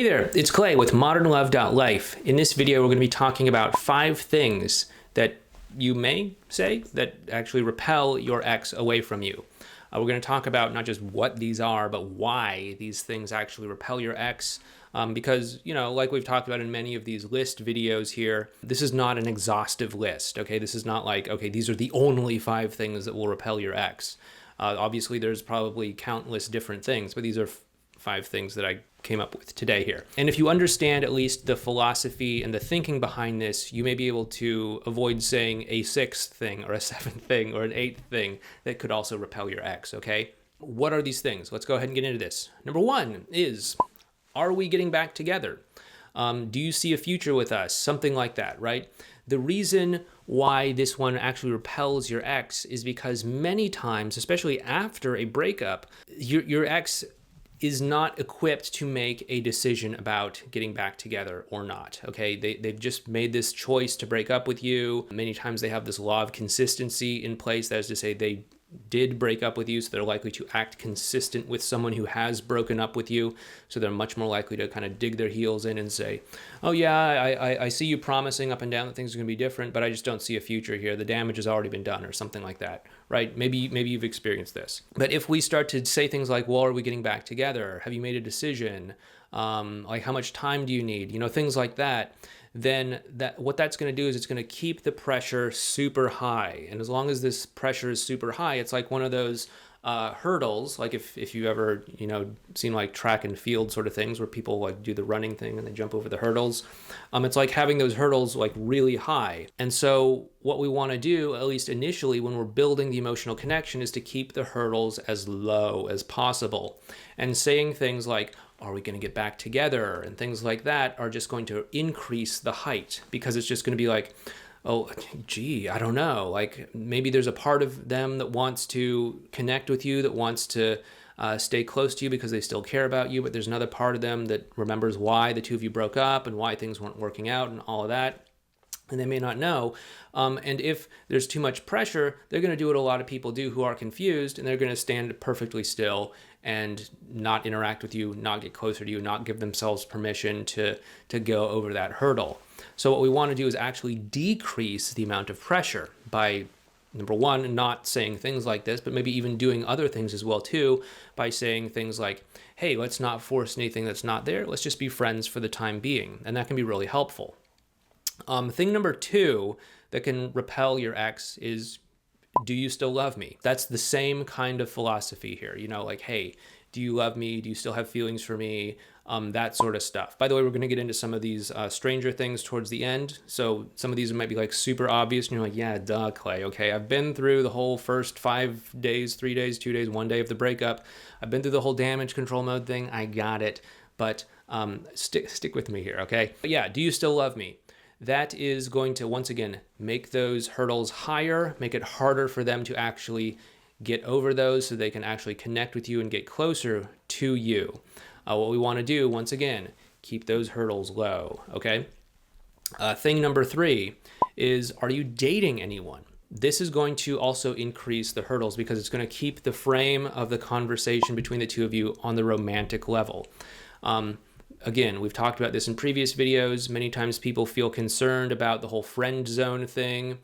Hey there, it's Clay with modernlove.life. In this video, we're going to be talking about 5 things that you may say that actually repel your ex away from you. We're going to talk about not just what these are, but why these things actually repel your ex. Because, you know, like we've talked about in many of these list videos here, this is not an exhaustive list, okay? This is not like, okay, these are the only 5 things that will repel your ex. Obviously, there's probably countless different things, but these are 5 things that I came up with today here. And if you understand at least the philosophy and the thinking behind this, you may be able to avoid saying a 6th thing or a 7th thing or an 8th thing that could also repel your ex, okay? What are these things? Let's go ahead and get into this. Number 1 is, are we getting back together? Do you see a future with us? Something like that, right? The reason why this one actually repels your ex is because many times, especially after a breakup, your ex is not equipped to make a decision about getting back together or not, okay? They've just made this choice to break up with you. Many times they have this law of consistency in place. That is to say, they did break up with you, so they're likely to act consistent with someone who has broken up with you. So they're much more likely to kind of dig their heels in and say, oh yeah, I see you promising up and down that things are gonna be different, but I just don't see a future here. The damage has already been done or something like that, right? Maybe you've experienced this. But if we start to say things like, well, are we getting back together? Have you made a decision? Like how much time do you need? You know, things like that. Then what that's going to do is it's going to keep the pressure super high. And as long as this pressure is super high, it's like one of those hurdles, like if you ever, you know, seen like track and field sort of things where people like do the running thing and they jump over the hurdles. It's like having those hurdles like really high. And so what we want to do, at least initially when we're building the emotional connection, is to keep the hurdles as low as possible. And saying things like, are we going to get back together? And things like that are just going to increase the height, because it's just going to be like, oh, gee, I don't know. Like maybe there's a part of them that wants to connect with you, that wants to stay close to you because they still care about you. But there's another part of them that remembers why the two of you broke up and why things weren't working out and all of that. And they may not know. And if there's too much pressure, they're going to do what a lot of people do who are confused, and they're going to stand perfectly still and not interact with you, not get closer to you, not give themselves permission to go over that hurdle. So what we want to do is actually decrease the amount of pressure by, number 1, not saying things like this, but maybe even doing other things as well too, by saying things like, hey, let's not force anything that's not there. Let's just be friends for the time being. And that can be really helpful. Thing number 2 that can repel your ex is, do you still love me? That's the same kind of philosophy here. You know, like, hey, do you love me? Do you still have feelings for me? That sort of stuff. By the way, we're going to get into some of these stranger things towards the end. So some of these might be like super obvious and you're like, yeah, duh, Clay. Okay, I've been through the whole first 5 days, 3 days, 2 days, 1 day of the breakup. I've been through the whole damage control mode thing. I got it. But stick with me here, okay? But yeah, do you still love me? That is going to, once again, make those hurdles higher, make it harder for them to actually get over those so they can actually connect with you and get closer to you. What we want to do, once again, keep those hurdles low, okay? Thing number 3 is, are you dating anyone? This is going to also increase the hurdles because it's going to keep the frame of the conversation between the two of you on the romantic level. Again, we've talked about this in previous videos. Many times people feel concerned about the whole friend zone thing.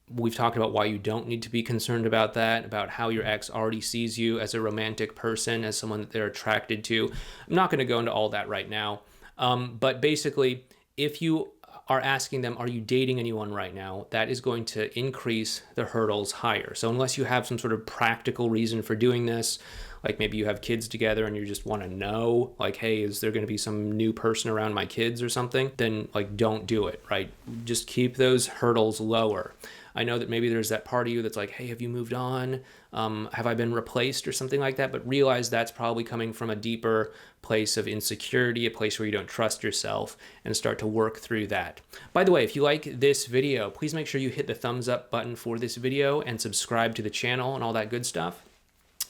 We've talked about why you don't need to be concerned about that, about how your ex already sees you as a romantic person, as someone that they're attracted to. I'm not going to go into all that right now. But basically, if you are asking them, are you dating anyone right now? That is going to increase the hurdles higher. So unless you have some sort of practical reason for doing this, like maybe you have kids together and you just want to know, like, hey, is there going to be some new person around my kids or something? Then like, don't do it, right? Just keep those hurdles lower. I know that maybe there's that part of you that's like, hey, have you moved on? Have I been replaced or something like that? But realize that's probably coming from a deeper place of insecurity, a place where you don't trust yourself, and start to work through that. By the way, if you like this video, please make sure you hit the thumbs up button for this video and subscribe to the channel and all that good stuff.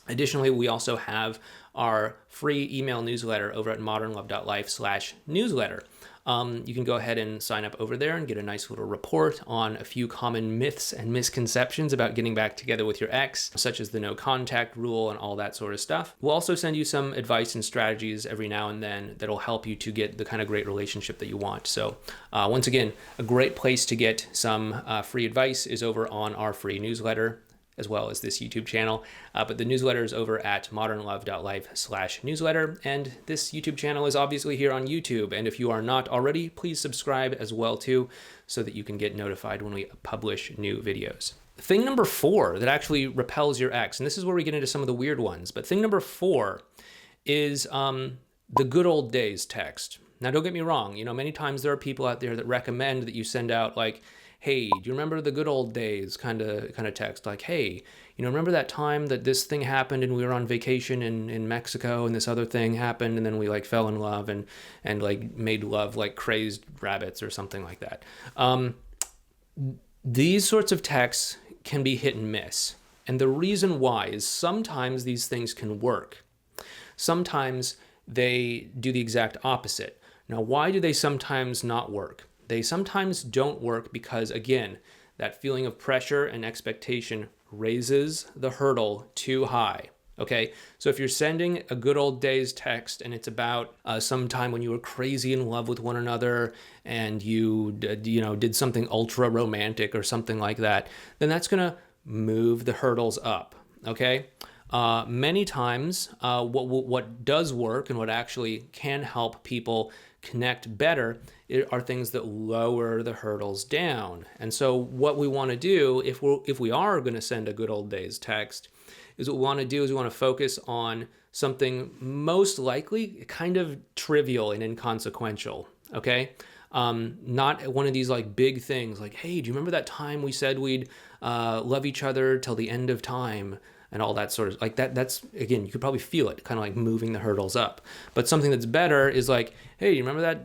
Additionally, we also have our free email newsletter over at modernlove.life/newsletter. You can go ahead and sign up over there and get a nice little report on a few common myths and misconceptions about getting back together with your ex, such as the no contact rule and all that sort of stuff. We'll also send you some advice and strategies every now and then that'll help you to get the kind of great relationship that you want. So once again, a great place to get some free advice is over on our free newsletter, as well as this YouTube channel. But the newsletter is over at modernlove.life/newsletter. And this YouTube channel is obviously here on YouTube. And if you are not already, please subscribe as well too, so that you can get notified when we publish new videos. Thing number 4 that actually repels your ex, and this is where we get into some of the weird ones, but thing number 4 is the good old days text. Now, don't get me wrong. Many times there are people out there that recommend that you send out like, hey, do you remember the good old days kind of text? Like, hey, remember that time that this thing happened and we were on vacation in Mexico and this other thing happened and then we like fell in love and like made love like crazed rabbits or something like that. These sorts of texts can be hit and miss. And the reason why is sometimes these things can work. Sometimes they do the exact opposite. Now, why do they sometimes not work? They sometimes don't work because, again, that feeling of pressure and expectation raises the hurdle too high. Okay, so if you're sending a good old days text and it's about some time when you were crazy in love with one another and you did something ultra romantic or something like that, then that's gonna move the hurdles up. Okay. Many times, what does work and what actually can help people connect better are things that lower the hurdles down. And so what we want to do if we are going to send a good old days text is what we want to do is we want to focus on something most likely kind of trivial and inconsequential. Okay. Not one of these like big things like, hey, do you remember that time we said we'd love each other till the end of time? And all that sort of like that's again, you could probably feel it kind of like moving the hurdles up. But something that's better is like, hey, you remember that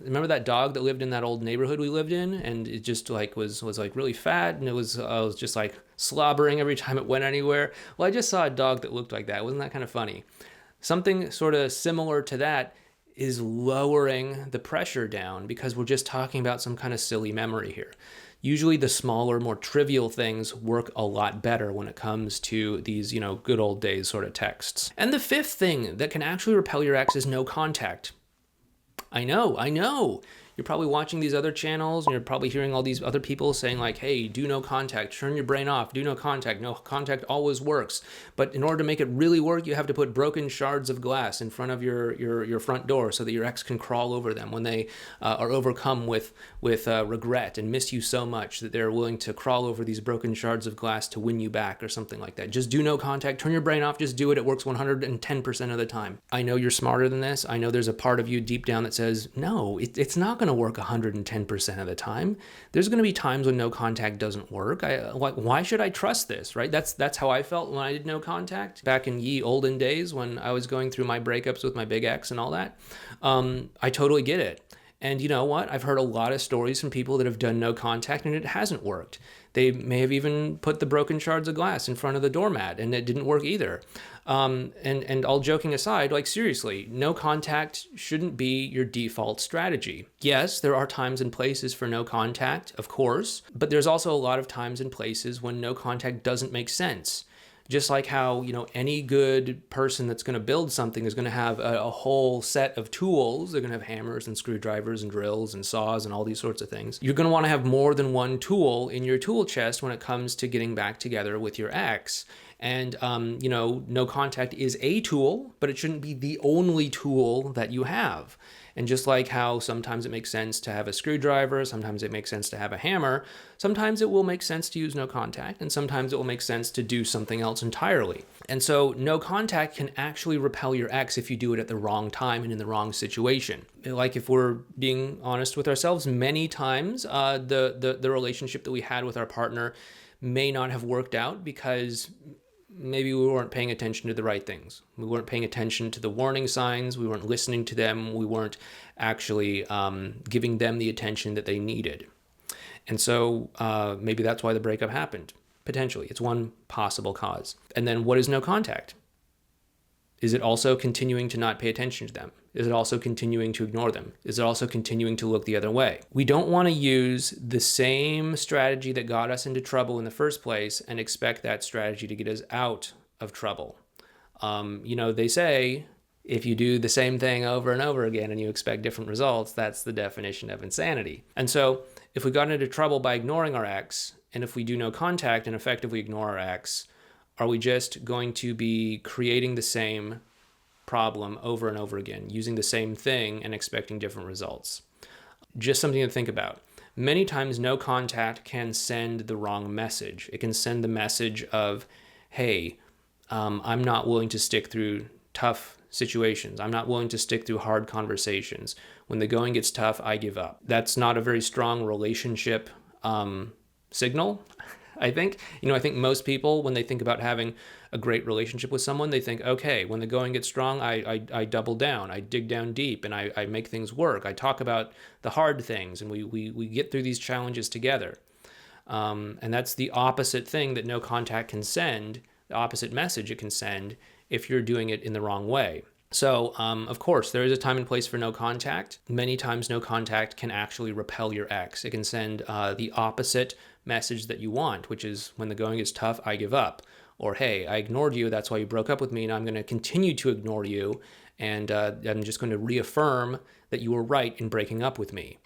remember that dog that lived in that old neighborhood we lived in, and it just like was like really fat, and it was just like slobbering every time it went anywhere. Well, I just saw a dog that looked like that. Wasn't that kind of funny? Something sort of similar to that is lowering the pressure down because we're just talking about some kind of silly memory here. Usually the smaller, more trivial things work a lot better when it comes to these, good old days sort of texts. And the 5th thing that can actually repel your ex is no contact. I know. You're probably watching these other channels and you're probably hearing all these other people saying like, hey, do no contact, turn your brain off, do no contact always works. But in order to make it really work, you have to put broken shards of glass in front of your front door so that your ex can crawl over them when they are overcome with regret and miss you so much that they're willing to crawl over these broken shards of glass to win you back or something like that. Just do no contact, turn your brain off, just do it. It works 110% of the time. I know you're smarter than this. I know there's a part of you deep down that says, no, it's not going to work 110% of the time. There's going to be times when no contact doesn't work. Why should I trust this, right? That's how I felt when I did no contact back in ye olden days when I was going through my breakups with my big ex and all that. I totally get it. And you know what? I've heard a lot of stories from people that have done no contact and it hasn't worked. They may have even put the broken shards of glass in front of the doormat and it didn't work either. And all joking aside, like seriously, no contact shouldn't be your default strategy. Yes, there are times and places for no contact, of course, but there's also a lot of times and places when no contact doesn't make sense. Just like how, any good person that's going to build something is going to have a whole set of tools. They're going to have hammers and screwdrivers and drills and saws and all these sorts of things. You're going to want to have more than one tool in your tool chest when it comes to getting back together with your ex. And, no contact is a tool, but it shouldn't be the only tool that you have. And just like how sometimes it makes sense to have a screwdriver, sometimes it makes sense to have a hammer, sometimes it will make sense to use no contact, and sometimes it will make sense to do something else entirely. And so no contact can actually repel your ex if you do it at the wrong time and in the wrong situation. Like if we're being honest with ourselves, many times the relationship that we had with our partner may not have worked out because maybe we weren't paying attention to the right things. We weren't paying attention to the warning signs. We weren't listening to them. We weren't actually giving them the attention that they needed. And so maybe that's why the breakup happened. Potentially, it's one possible cause. And then what is no contact? Is it also continuing to not pay attention to them? Is it also continuing to ignore them? Is it also continuing to look the other way? We don't want to use the same strategy that got us into trouble in the first place and expect that strategy to get us out of trouble. They say if you do the same thing over and over again and you expect different results, that's the definition of insanity. And so if we got into trouble by ignoring our ex, and if we do no contact and effectively ignore our ex, are we just going to be creating the same problem over and over again, using the same thing and expecting different results? Just something to think about. Many times no contact can send the wrong message. It can send the message of, hey, I'm not willing to stick through tough situations. I'm not willing to stick through hard conversations. When the going gets tough, I give up. That's not a very strong relationship signal, I think. I think most people, when they think about having a great relationship with someone, they think, okay, when the going gets strong, I double down, I dig down deep, and I make things work. I talk about the hard things, and we get through these challenges together. And that's the opposite thing that no contact can send, the opposite message it can send if you're doing it in the wrong way. So, of course, there is a time and place for no contact. Many times no contact can actually repel your ex. It can send the opposite message that you want, which is when the going is tough, I give up. Or, hey, I ignored you, that's why you broke up with me, and I'm going to continue to ignore you, and I'm just going to reaffirm that you were right in breaking up with me.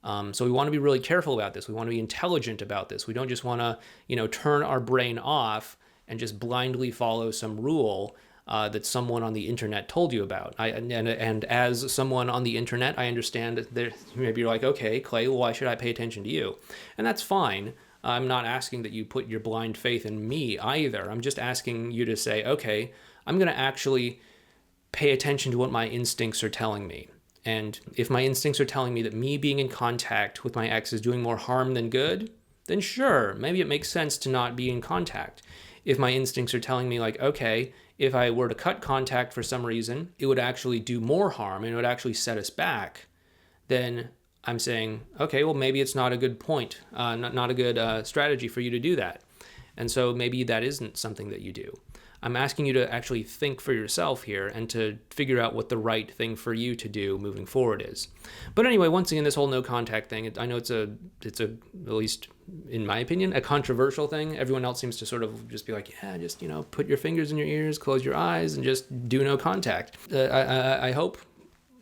So we want to be really careful about this. We want to be intelligent about this. We don't just want to, turn our brain off and just blindly follow some rule that someone on the internet told you about. And as someone on the internet, I understand that maybe you're like, okay, Clay, well, why should I pay attention to you? And that's fine. I'm not asking that you put your blind faith in me either. I'm just asking you to say, okay, I'm going to actually pay attention to what my instincts are telling me. And if my instincts are telling me that me being in contact with my ex is doing more harm than good, then sure, maybe it makes sense to not be in contact. If my instincts are telling me like, okay, if I were to cut contact for some reason, it would actually do more harm and it would actually set us back, then I'm saying, okay, well, maybe it's not a good point, not a good strategy for you to do that. And so maybe that isn't something that you do. I'm asking you to actually think for yourself here and to figure out what the right thing for you to do moving forward is. But anyway, once again, this whole no contact thing, I know it's a, at least in my opinion, a controversial thing. Everyone else seems to sort of just be like, yeah, just, put your fingers in your ears, close your eyes, and just do no contact. I hope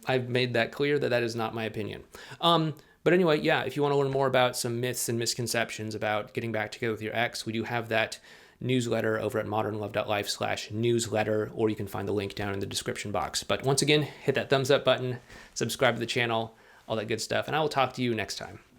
I've made that clear that is not my opinion. But anyway, yeah, if you want to learn more about some myths and misconceptions about getting back together with your ex, we do have that newsletter over at modernlove.life/newsletter, or you can find the link down in the description box. But once again, hit that thumbs up button, subscribe to the channel, all that good stuff, and I will talk to you next time.